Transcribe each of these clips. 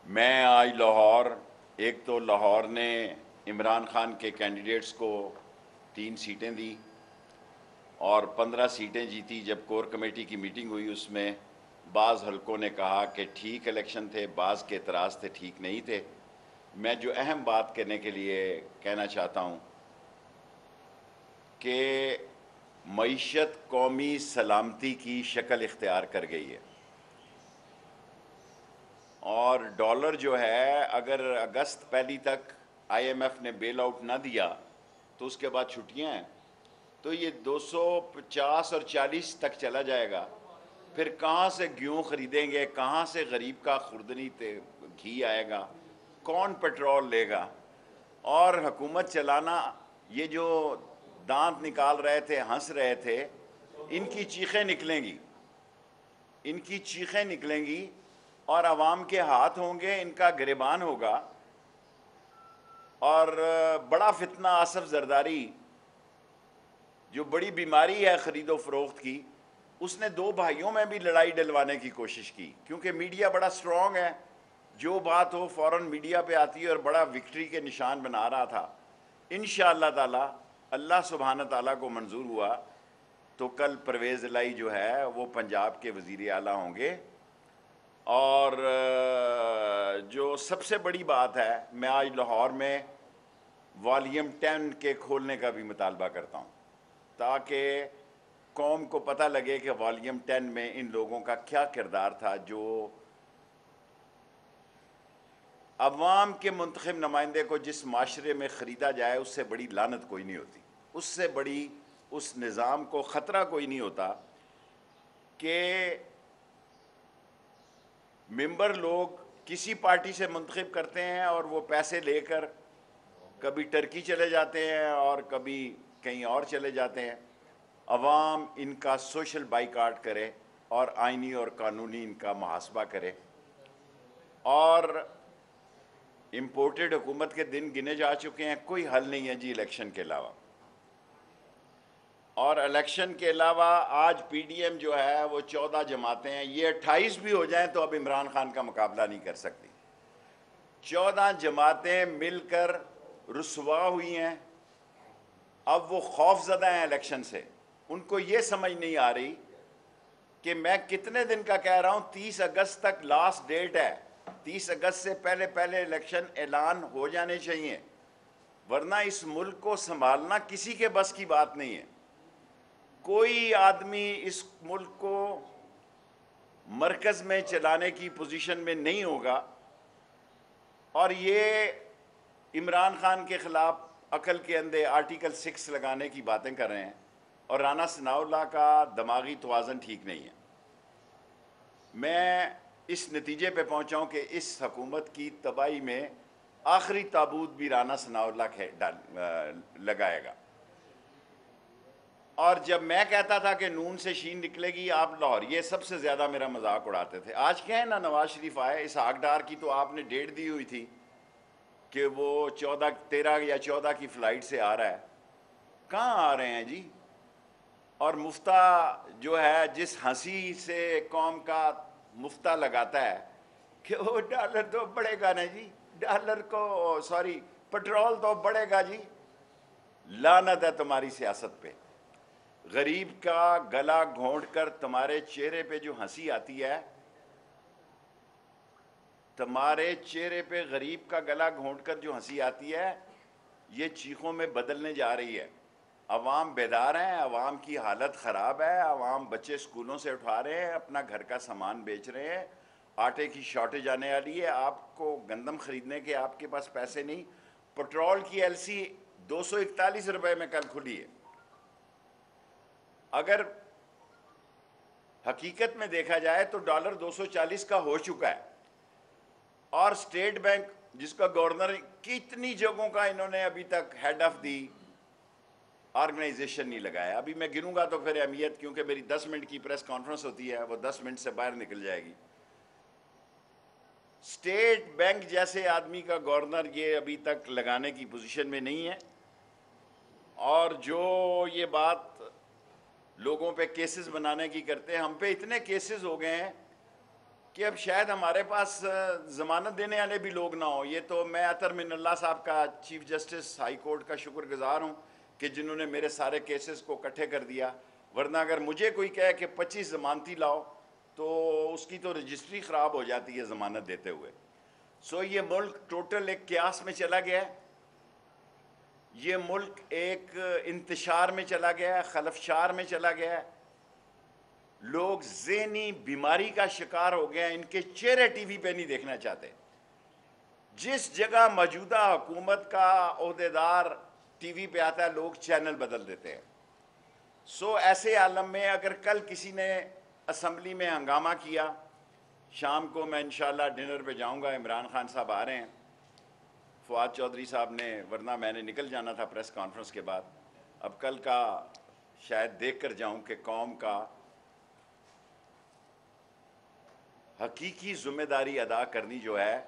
میں آج لاہور، ایک تو لاہور نے عمران خان کے کینڈیڈیٹس کو 3 سیٹیں دی اور 15 سیٹیں جیتی۔ جب کور کمیٹی کی میٹنگ ہوئی اس میں بعض حلقوں نے کہا کہ ٹھیک الیکشن تھے، بعض کے اعتراض تھے ٹھیک نہیں تھے۔ میں جو اہم بات کرنے کے لیے کہنا چاہتا ہوں کہ معیشت قومی سلامتی کی شکل اختیار کر گئی ہے، اور ڈالر جو ہے اگر اگست پہلی تک آئی ایم ایف نے بیل آؤٹ نہ دیا تو اس کے بعد چھٹیاں ہیں، تو یہ 250 اور 40 تک چلا جائے گا۔ پھر کہاں سے گیہوں خریدیں گے، کہاں سے غریب کا خوردنی گھی آئے گا، کون پیٹرول لے گا؟ اور حکومت چلانا، یہ جو دانت نکال رہے تھے، ہنس رہے تھے، ان کی چیخیں نکلیں گی، ان کی چیخیں نکلیں گی اور عوام کے ہاتھ ہوں گے، ان کا گریبان ہوگا۔ اور بڑا فتنہ آصف زرداری، جو بڑی بیماری ہے خرید و فروخت کی، اس نے 2 بھائیوں میں بھی لڑائی ڈلوانے کی کوشش کی، کیونکہ میڈیا بڑا سٹرونگ ہے، جو بات ہو فوراً میڈیا پہ آتی ہے، اور بڑا وکٹری کے نشان بنا رہا تھا۔ انشاءاللہ تعالی اللہ سبحانہ تعالیٰ کو منظور ہوا تو کل پرویز الہی جو ہے وہ پنجاب کے وزیر اعلیٰ ہوں گے۔ اور جو سب سے بڑی بات ہے، میں آج لاہور میں والیم 10 کے کھولنے کا بھی مطالبہ کرتا ہوں، تاکہ قوم کو پتہ لگے کہ والیم 10 میں ان لوگوں کا کیا کردار تھا۔ جو عوام کے منتخب نمائندے کو جس معاشرے میں خریدا جائے، اس سے بڑی لعنت کوئی نہیں ہوتی، اس سے بڑی اس نظام کو خطرہ کوئی نہیں ہوتا کہ ممبر لوگ کسی پارٹی سے منتخب کرتے ہیں اور وہ پیسے لے کر کبھی ٹرکی چلے جاتے ہیں اور کبھی کہیں اور چلے جاتے ہیں۔ عوام ان کا سوشل بائیکاٹ کرے اور آئینی اور قانونی ان کا محاسبہ کرے۔ اور امپورٹڈ حکومت کے دن گنے جا چکے ہیں، کوئی حل نہیں ہے جی الیکشن کے علاوہ۔ اور الیکشن کے علاوہ آج پی ڈی ایم جو ہے وہ 14 جماعتیں ہیں، یہ 28 بھی ہو جائیں تو اب عمران خان کا مقابلہ نہیں کر سکتی۔ 14 جماعتیں مل کر رسوا ہوئی ہیں، اب وہ خوف زدہ ہیں الیکشن سے۔ ان کو یہ سمجھ نہیں آ رہی کہ میں کتنے دن کا کہہ رہا ہوں، 30 اگست تک لاسٹ ڈیٹ ہے، 30 اگست سے پہلے پہلے الیکشن اعلان ہو جانے چاہیے، ورنہ اس ملک کو سنبھالنا کسی کے بس کی بات نہیں ہے۔ کوئی آدمی اس ملک کو مرکز میں چلانے کی پوزیشن میں نہیں ہوگا۔ اور یہ عمران خان کے خلاف عقل کے اندھے آرٹیکل 6 لگانے کی باتیں کر رہے ہیں، اور رانا ثناء اللہ کا دماغی توازن ٹھیک نہیں ہے۔ میں اس نتیجے پہ پہنچا ہوں کہ اس حکومت کی تباہی میں آخری تابوت بھی رانا ثناء اللہ لگائے گا۔ اور جب میں کہتا تھا کہ نون سے شین نکلے گی، آپ لاہور یہ سب سے زیادہ میرا مذاق اڑاتے تھے۔ آج کہیں نا نواز شریف آئے، اسحاق ڈار کی تو آپ نے ڈیٹ دی ہوئی تھی کہ وہ 13 یا 14 کی فلائٹ سے آ رہا ہے، کہاں آ رہے ہیں جی؟ اور مفتہ جو ہے جس ہنسی سے قوم کا مفتہ لگاتا ہے کہ وہ ڈالر تو بڑھے گا نا جی، ڈالر کو سوری پٹرول تو بڑھے گا جی۔ لعنت ہے تمہاری سیاست پہ۔ غریب کا گلا گھونٹ کر تمہارے چہرے پہ جو ہنسی آتی ہے، تمہارے چہرے پہ غریب کا گلا گھونٹ کر جو ہنسی آتی ہے، یہ چیخوں میں بدلنے جا رہی ہے۔ عوام بیدار ہیں، عوام کی حالت خراب ہے، عوام بچے اسکولوں سے اٹھا رہے ہیں، اپنا گھر کا سامان بیچ رہے ہیں، آٹے کی شارٹیج آنے والی ہے، آپ کو گندم خریدنے کے آپ کے پاس پیسے نہیں۔ پٹرول کی ایل سی 241 روپے میں کل کھلی ہے۔ اگر حقیقت میں دیکھا جائے تو ڈالر 240 کا ہو چکا ہے، اور اسٹیٹ بینک جس کا گورنر کتنی جگہوں کا انہوں نے ابھی تک ہیڈ آف دی آرگنائزیشن نہیں لگایا۔ ابھی میں گنوں گا تو پھر اہمیت، کیونکہ میری 10 منٹ کی پریس کانفرنس ہوتی ہے، وہ 10 منٹ سے باہر نکل جائے گی۔ اسٹیٹ بینک جیسے آدمی کا گورنر یہ ابھی تک لگانے کی پوزیشن میں نہیں ہے۔ اور جو یہ بات لوگوں پہ کیسز بنانے کی کرتے ہیں، ہم پہ اتنے کیسز ہو گئے ہیں کہ اب شاید ہمارے پاس ضمانت دینے والے بھی لوگ نہ ہوں. یہ تو میں اطہر من اللہ صاحب کا چیف جسٹس ہائی کورٹ کا شکر گزار ہوں کہ جنہوں نے میرے سارے کیسز کو اکٹھے کر دیا. ورنہ اگر مجھے کوئی کہے کہ 25 ضمانتی لاؤ تو اس کی تو رجسٹری خراب ہو جاتی ہے ضمانت دیتے ہوئے. سو یہ ملک ٹوٹل ایک قیاس میں چلا گیا ہے. یہ ملک ایک انتشار میں چلا گیا ہے, خلفشار میں چلا گیا ہے. لوگ ذہنی بیماری کا شکار ہو گئے ہیں. ان کے چہرے ٹی وی پہ نہیں دیکھنا چاہتے. جس جگہ موجودہ حکومت کا عہدیدار ٹی وی پہ آتا ہے لوگ چینل بدل دیتے ہیں. سو ایسے عالم میں اگر کل کسی نے اسمبلی میں ہنگامہ کیا, شام کو میں انشاءاللہ ڈنر پہ جاؤں گا, عمران خان صاحب آ رہے ہیں, فواد چودھری صاحب نے, ورنہ میں نے نکل جانا تھا پریس کانفرنس کے بعد. اب کل کا شاید دیکھ کر جاؤں کہ قوم کا حقیقی ذمہ داری ادا کرنی جو ہے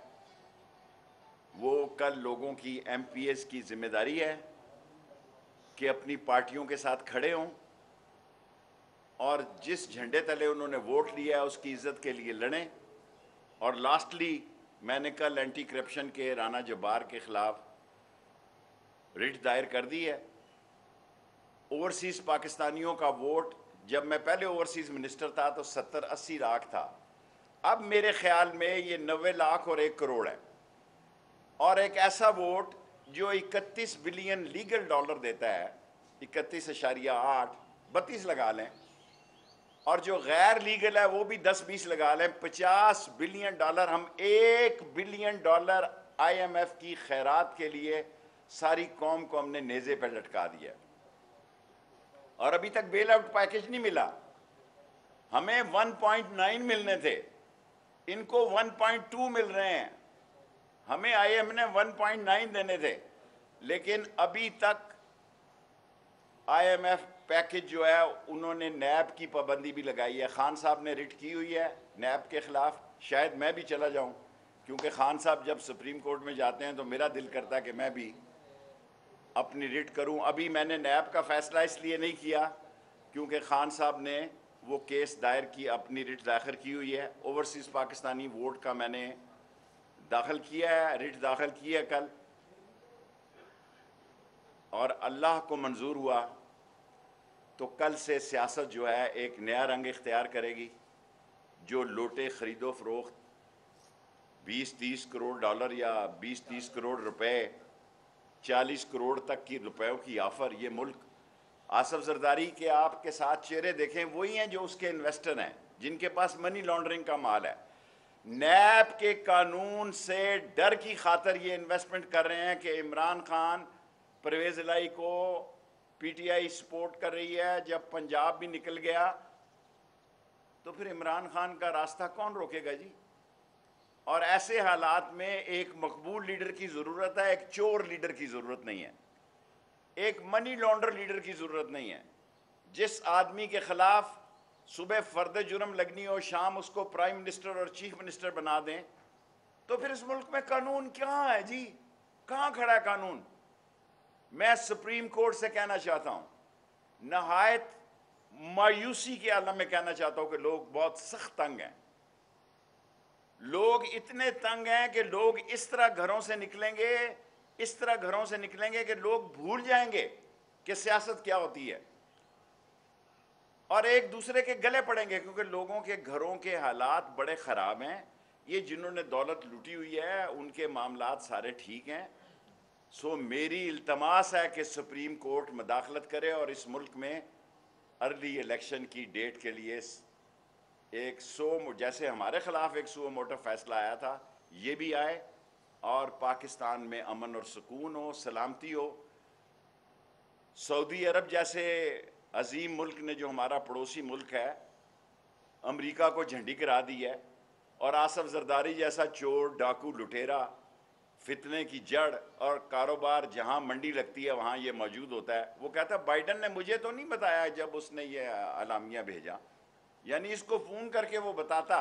وہ کل لوگوں کی ایم پی ایس کی ذمہ داری ہے کہ اپنی پارٹیوں کے ساتھ کھڑے ہوں اور جس جھنڈے تلے انہوں نے ووٹ لیا ہے اس کی عزت کے لیے لڑیں. اور لاسٹلی میں نے کل اینٹی کرپشن کے رانا جبار کے خلاف رٹ دائر کر دی ہے. اوورسیز پاکستانیوں کا ووٹ, جب میں پہلے اوورسیز منسٹر تھا تو 70-80 لاکھ تھا. اب میرے خیال میں یہ 90 لاکھ اور 1 کروڑ ہے. اور ایک ایسا ووٹ جو 31 بلین لیگل ڈالر دیتا ہے, 31.8, 32 لگا لیں, اور جو غیر لیگل ہے وہ بھی 10-20 لگا لیں, 50 بلین ڈالر. ہم 1 billion dollar I M F کی خیرات کے لیے ساری قوم کو ہم نے نیزے پہ لٹکا دیا. اور ابھی تک بیل آؤٹ پیکج نہیں ملا. ہمیں 1.9 ملنے تھے, ان کو 1.2 مل رہے ہیں. ہمیں آئی ایم نے 1.9 دینے تھے, لیکن ابھی تک آئی ایم ایف پیکج جو ہے انہوں نے نیب کی پابندی بھی لگائی ہے. خان صاحب نے رٹ کی ہوئی ہے نیب کے خلاف. شاید میں بھی چلا جاؤں, کیونکہ خان صاحب جب سپریم کورٹ میں جاتے ہیں تو میرا دل کرتا ہے کہ میں بھی اپنی رٹ کروں. ابھی میں نے نیب کا فیصلہ اس لیے نہیں کیا کیونکہ خان صاحب نے وہ کیس دائر کی, اپنی رٹ داخل کی ہوئی ہے. اوورسیز پاکستانی ووٹ کا میں نے داخل کیا ہے, رٹ داخل کی ہے کل, اور اللہ کو منظور ہوا تو کل سے سیاست جو ہے ایک نیا رنگ اختیار کرے گی. جو لوٹے خرید و فروخت 20-30 کروڑ ڈالر یا 20-30 کروڑ روپے, 40 کروڑ تک کی روپیوں کی آفر, یہ ملک آصف زرداری کے آپ کے ساتھ چہرے دیکھیں وہی ہیں جو اس کے انویسٹر ہیں, جن کے پاس منی لانڈرنگ کا مال ہے. نیب کے قانون سے ڈر کی خاطر یہ انویسٹمنٹ کر رہے ہیں کہ عمران خان پرویز الہی کو پی ٹی آئی سپورٹ کر رہی ہے. جب پنجاب بھی نکل گیا تو پھر عمران خان کا راستہ کون روکے گا جی؟ اور ایسے حالات میں ایک مقبول لیڈر کی ضرورت ہے, ایک چور لیڈر کی ضرورت نہیں ہے, ایک منی لانڈر لیڈر کی ضرورت نہیں ہے. جس آدمی کے خلاف صبح فرد جرم لگنی ہو, شام اس کو پرائم منسٹر اور چیف منسٹر بنا دیں, تو پھر اس ملک میں قانون کہاں ہے جی؟ کہاں کھڑا ہے قانون؟ میں سپریم کورٹ سے کہنا چاہتا ہوں, نہایت مایوسی کے عالم میں کہنا چاہتا ہوں کہ لوگ بہت سخت تنگ ہیں. لوگ اتنے تنگ ہیں کہ لوگ اس طرح گھروں سے نکلیں گے, اس طرح گھروں سے نکلیں گے کہ لوگ بھول جائیں گے کہ سیاست کیا ہوتی ہے, اور ایک دوسرے کے گلے پڑیں گے, کیونکہ لوگوں کے گھروں کے حالات بڑے خراب ہیں. یہ جنہوں نے دولت لوٹی ہوئی ہے ان کے معاملات سارے ٹھیک ہیں. سو میری التماس ہے کہ سپریم کورٹ مداخلت کرے اور اس ملک میں ارلی الیکشن کی ڈیٹ کے لیے ایک جیسے ہمارے خلاف ایک سو موٹو فیصلہ آیا تھا, یہ بھی آئے اور پاکستان میں امن اور سکون ہو, سلامتی ہو. سعودی عرب جیسے عظیم ملک نے, جو ہمارا پڑوسی ملک ہے, امریکہ کو جھنڈی کرا دی ہے, اور آصف زرداری جیسا چور, ڈاکو, لٹیرا, فتنے کی جڑ اور کاروبار جہاں منڈی لگتی ہے وہاں یہ موجود ہوتا ہے. وہ کہتا ہے بائیڈن نے مجھے تو نہیں بتایا جب اس نے یہ اعلامیہ بھیجا, یعنی اس کو فون کر کے وہ بتاتا.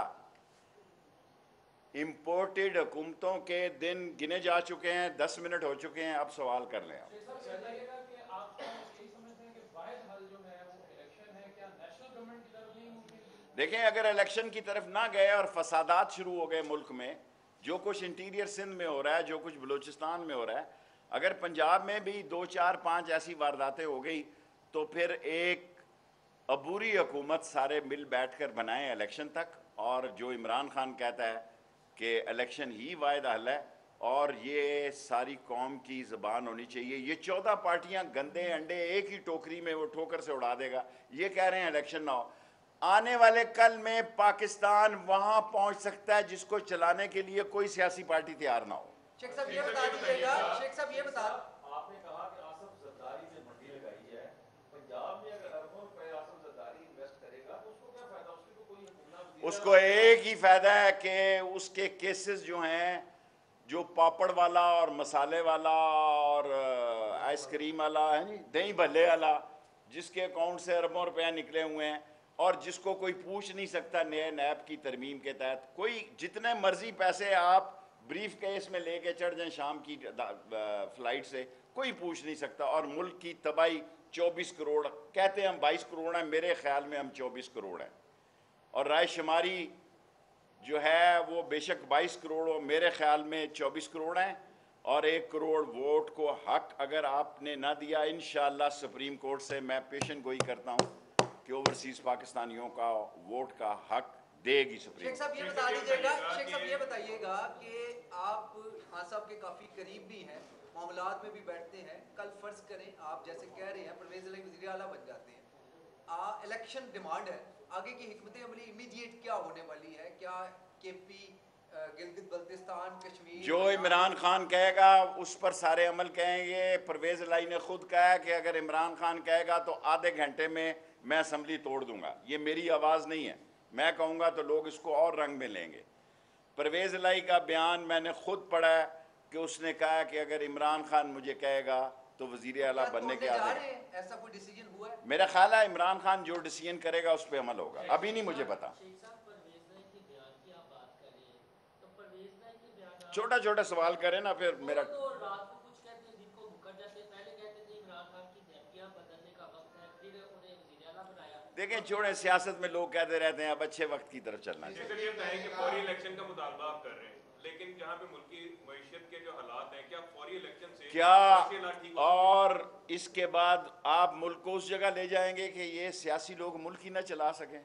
امپورٹڈ حکومتوں کے دن گنے جا چکے ہیں, 10 منٹ ہو چکے ہیں, اب سوال کر لیں. دیکھیں اگر الیکشن کی طرف نہ گئے اور فسادات شروع ہو گئے ملک میں، جو کچھ انٹیریئر سندھ میں ہو رہا ہے، جو کچھ بلوچستان میں ہو رہا ہے، اگر پنجاب میں بھی 2 4 5 ایسی وارداتیں ہو گئی تو پھر ایک عبوری حکومت سارے مل بیٹھ کر بنائیں الیکشن تک، اور جو عمران خان کہتا ہے کہ الیکشن ہی واحد حل ہے، اور یہ ساری قوم کی زبان ہونی چاہیے۔ یہ 14 پارٹیاں گندے انڈے ایک ہی ٹوکری میں وہ ٹھوکر سے اڑا دے گا، یہ کہہ رہے ہیں الیکشن نہ ہو۔ آنے والے کل میں پاکستان وہاں پہنچ سکتا ہے جس کو چلانے کے لیے کوئی سیاسی پارٹی تیار نہ ہو۔ شیخ صاحب یہ بتا دیجیے گا، شیخ صاحب یہ بتا، آپ نے کہا کہ آصف زرداری نے منڈی لگائی ہے، پنجاب میں اگر اربوں روپے آصف زرداری انویسٹ کرے گا تو اس کو کیا فائدہ؟ اس کی تو کوئی حکومت، اس کو ایک ہی فائدہ ہے کہ اس کے کیسز جو ہیں، جو پاپڑ والا اور مسالے والا اور آئس کریم والا ہے جی، دہی بھلے والا، جس کے اکاؤنٹ سے اربوں روپے نکلے ہوئے ہیں اور جس کو کوئی پوچھ نہیں سکتا نئے نیب کی ترمیم کے تحت، کوئی جتنے مرضی پیسے آپ بریف کیس میں لے کے چڑھ جائیں شام کی فلائٹ سے، کوئی پوچھ نہیں سکتا۔ اور ملک کی تباہی 24 کروڑ، کہتے ہیں ہم 22 کروڑ ہیں، میرے خیال میں ہم 24 کروڑ ہیں، اور رائے شماری جو ہے وہ بے شک 22 کروڑ ہو، میرے خیال میں 24 کروڑ ہیں، اور 1 کروڑ ووٹ کو حق اگر آپ نے نہ دیا، انشاءاللہ سپریم کورٹ سے میں پیشن گوئی کرتا ہوں کہ اوورسیز پاکستانیوں کا ووٹ کا حق دے گی سپریم شیخ صاحب یہ بتا دیجیے گا، شیخ صاحب یہ بتائیے گا کہ آپ خان صاحب کے کافی قریب بھی ہیں، معاملات میں بھی بیٹھتے ہیں، کل فرض کریں آپ جیسے کہہ رہے ہیں پرویز الہی وزیر اعلیٰ بن جاتے ہیں، الیکشن ڈیمانڈ ہے، آگے کی حکمت عملی امیڈیٹ کیا ہونے والی ہے؟ کیا کے پی، گلگت بلتستان، کشمیر، جو عمران خان کہے گا اس پر سارے عمل کہیں گے؟ پرویز الہی نے خود کہا ہے کہ اگر عمران خان کہے گا تو آدھے گھنٹے میں اسمبلی توڑ دوں گا، یہ میری آواز نہیں ہے، میں کہوں گا تو لوگ اس کو اور رنگ میں لیں گے۔ پرویز الہی کا بیان میں نے خود پڑھا ہے کہ اس نے کہا ہے کہ اگر عمران خان مجھے کہے گا تو وزیر اعلیٰ بننے کے آدھے، ایسا کوئی ڈیسیجن ہوا ہے؟ میرا خیال ہے عمران خان جو ڈیسیجن کرے گا اس پہ عمل ہوگا، ابھی نہیں مجھے پتا۔ چھوٹا چھوٹا سوال کریں نا، پھر میرا دیکھیں چھوڑیں، سیاست میں لوگ کہتے رہتے ہیں اب اچھے وقت کی طرف چلنا ہے۔ یہ بتائیں کہ فوری الیکشن کا مطالبہ آپ کر رہے ہیں، لیکن جہاں پہ ملکی معیشت کے جو حالات ہیں، کیا فوری الیکشن سے کیا اور اس کے بعد آپ ملک کو اس جگہ لے جائیں گے کہ یہ سیاسی لوگ ملک ہی نہ چلا سکیں؟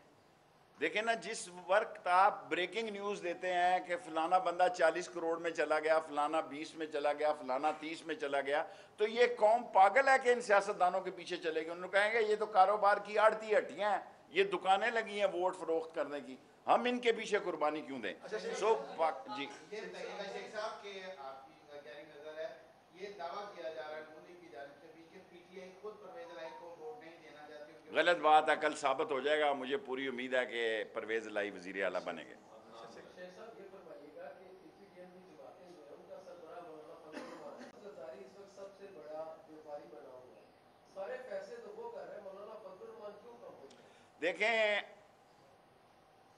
دیکھیں نا، جس وقت آپ بریکنگ نیوز دیتے ہیں کہ فلانا بندہ 40 کروڑ میں چلا گیا، فلانا 20 میں چلا گیا، فلانا 30 میں چلا گیا، تو یہ قوم پاگل ہے کہ ان سیاستدانوں کے پیچھے چلے گی؟ انہوں کہیں گے یہ تو کاروبار کی آڑتی ہٹیاں ہیں، یہ دکانیں لگی ہیں ووٹ فروخت کرنے کی، ہم ان کے پیچھے قربانی کیوں دیں؟ جی یہ بتائیے گا شیخ صاحب کہ آپ کی کیا نظر ہے، یہ دعویٰ کیا جا رہا ہے مودی کی جانب سے بھی کہ پی ٹی آئی خود پرویز الہی کو ووٹ نہیں دینا چاہتی؟ غلط بات ہے، کل ثابت ہو جائے گا، مجھے پوری امید ہے کہ پرویز الہی وزیر اعلیٰ بنیں گے۔ شیخ صاحب یہ فرمائیے گا کہ پی پی ڈی ایم کی جو باتیں جو ہے ان کا سربراہ مولانا فضل الرحمان زرداری اس وقت سب سے بڑا ویپاری بنا ہوا ہے، سارے پیسے تو وہ کر رہے ہیں، مولانا فضل الرحمان کیوں کم ہو جائے؟ دیکھیں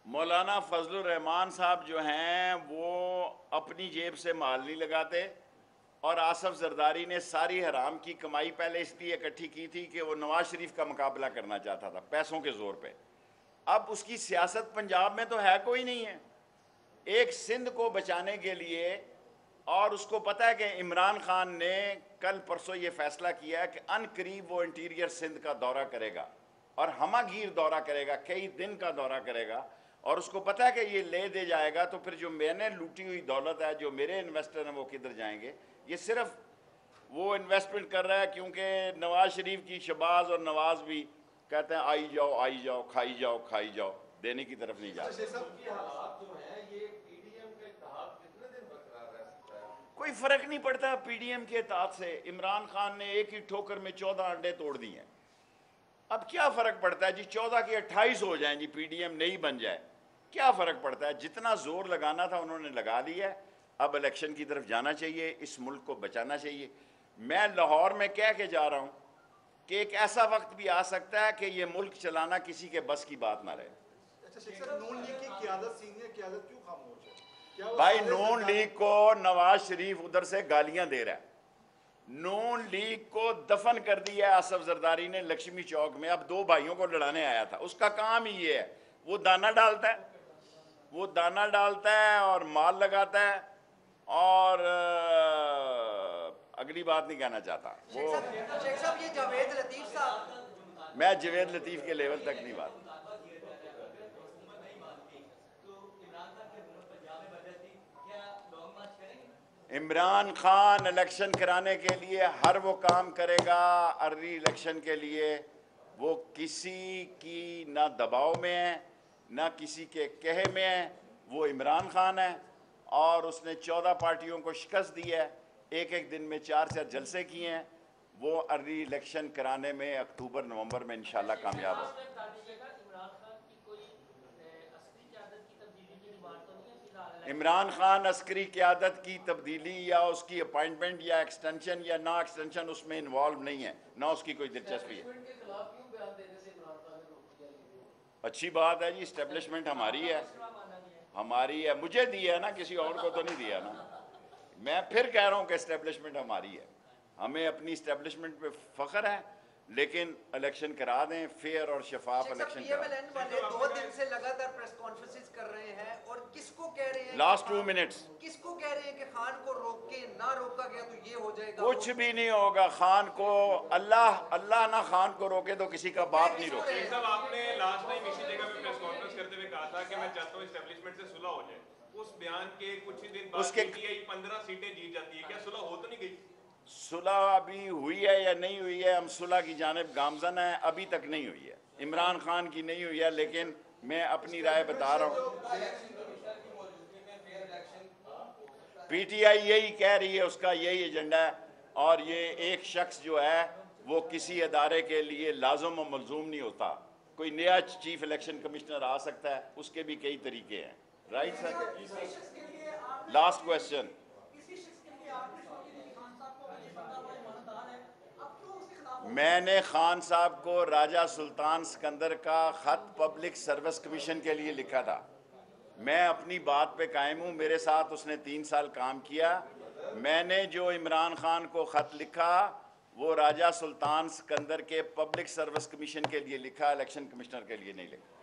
مولانا فضل الرحمان صاحب جو ہیں وہ اپنی جیب سے مال نہیں لگاتے، اور آصف زرداری نے ساری حرام کی کمائی پہلے اس لیے اکٹھی کی تھی کہ وہ نواز شریف کا مقابلہ کرنا چاہتا تھا پیسوں کے زور پہ۔ اب اس کی سیاست پنجاب میں تو ہے کوئی نہیں ہے، ایک سندھ کو بچانے کے لیے، اور اس کو پتہ ہے کہ عمران خان نے کل پرسوں یہ فیصلہ کیا ہے کہ ان قریب وہ انٹیریئر سندھ کا دورہ کرے گا اور ہمہ گیر دورہ کرے گا، کئی دن کا دورہ کرے گا، اور اس کو پتہ ہے کہ یہ لے دے جائے گا تو پھر جو میں نے لوٹی ہوئی دولت ہے، جو میرے انویسٹر ہیں، وہ کدھر جائیں گے؟ یہ صرف وہ انویسٹمنٹ کر رہا ہے کیونکہ نواز شریف کی شہباز اور نواز بھی کہتے ہیں آئی جاؤ کھائی جاؤ، دینے کی طرف نہیں جاتے۔ حالات جو ہیں یہ پی ڈی ایم کا اتحاد کتنے دن برقرار رہ سکتا ہے؟ کوئی فرق نہیں پڑتا پی ڈی ایم کے اتحاد سے، عمران خان نے ایک ہی ٹھوکر میں 14 انڈے توڑ دیے ہیں، اب کیا فرق پڑتا ہے جی؟ 14 کے 28 ہو جائیں جی، پی ڈی ایم نہیں بن جائے، کیا فرق پڑتا ہے؟ جتنا زور لگانا تھا انہوں نے لگا لیا ہے، اب الیکشن کی طرف جانا چاہیے، اس ملک کو بچانا چاہیے۔ میں لاہور میں کہہ کے جا رہا ہوں کہ ایک ایسا وقت بھی آ سکتا ہے کہ یہ ملک چلانا کسی کے بس کی بات نہ رہے۔ اچھا شیخ صاحب، نون لیگ کی قیادت، سینئر قیادت کیوں خاموش ہے؟ بھائی نون لیگ کو نواز شریف ادھر سے گالیاں دے رہا ہے، نون لیگ کو دفن کر دیا ہے آصف زرداری نے لکشمی چوک میں، اب 2 بھائیوں کو لڑانے آیا تھا، اس کا کام ہی یہ ہے وہ دانہ ڈالتا ہے اور مال لگاتا ہے، اور اگلی بات نہیں کہنا چاہتا وہ، شیخ صاحب یہ جاوید لطیف صاحب، میں جاوید لطیف کے لیول تک نہیں بات. عمران خان الیکشن کرانے کے لیے ہر وہ کام کرے گا ارلی الیکشن کے لیے، وہ کسی کی نہ دباؤ میں ہے نہ کسی کے کہے میں ہے. وہ عمران خان ہے اور اس نے 14 پارٹیوں کو شکست دی ہے، ایک دن میں 4 جلسے کیے ہیں. وہ ارلی الیکشن کرانے میں اکتوبر نومبر میں انشاءاللہ کامیاب ہو. عمران خان عسکری قیادت کی تبدیلی یا اس کی اپائنٹمنٹ یا ایکسٹینشن یا نا ایکسٹینشن اس میں انوالو نہیں ہے، نہ اس کی کوئی دلچسپی ہے. کے خلاف کیوں بیان دینے سے عمران خان نے روک دیا؟ اچھی بات ہے جی، اسٹیبلشمنٹ ہماری ہے، مجھے دی ہے نا، کسی اور کو تو نہیں دیا نا. میں پھر کہہ رہا ہوں کہ اسٹیبلشمنٹ ہماری ہے، ہمیں اپنی اسٹیبلشمنٹ پہ فخر ہے، لیکن الیکشن کرا دیں، فیئر اور شفاف الیکشن کرا دیں. والے 2 دن سے لگاتار پریس کانفرنسز کر رہے ہیں اور کس کو کہہ رہے ہیں، لاسٹ 2 منٹس کس کو کہہ رہے ہیں کہ خان کو روک کے نہ روکا گیا تو یہ ہو جائے گا؟ کچھ بھی نہیں ہوگا. خان کو اللہ نہ خان کو روکے تو کسی کا باپ نہیں روکے. شیخ صاحب آپ نے لاسٹ ٹائم اسی جگہ پہ پریس کانفرنس کرتے ہوئے کہا تھا کہ میں چاہتا ہوں اسٹیبلشمنٹ سے صلح ہو جائے. اس بیان کے کچھ ہی دن بعد پی ٹی آئی 15 سیٹیں جیت جاتی ہے، کیا صلح ہو تو نہیں گئی؟ صلح ابھی ہوئی ہے یا نہیں ہوئی ہے، ہم صلح کی جانب گامزن ہیں، ابھی تک نہیں ہوئی ہے. عمران خان کی نہیں ہوئی ہے، لیکن میں اپنی رائے بتا رہا ہوں. پی ٹی آئی یہی کہہ رہی ہے، اس کا یہی ایجنڈا ہے، اور یہ ایک شخص جو ہے وہ کسی ادارے کے لیے لازم و ملزوم نہیں ہوتا. کوئی نیا چیف الیکشن کمشنر آ سکتا ہے، اس کے بھی کئی طریقے ہیں. Right sir? Last question. میں نے خان صاحب کو راجہ سلطان سکندر کا خط پبلک سروس کمیشن کے لیے لکھا تھا. میں اپنی بات پہ قائم ہوں، میرے ساتھ اس نے 3 سال کام کیا. میں نے جو عمران خان کو خط لکھا وہ راجہ سلطان سکندر کے پبلک سروس کمیشن کے لیے لکھا، الیکشن کمشنر کے لیے نہیں لکھا.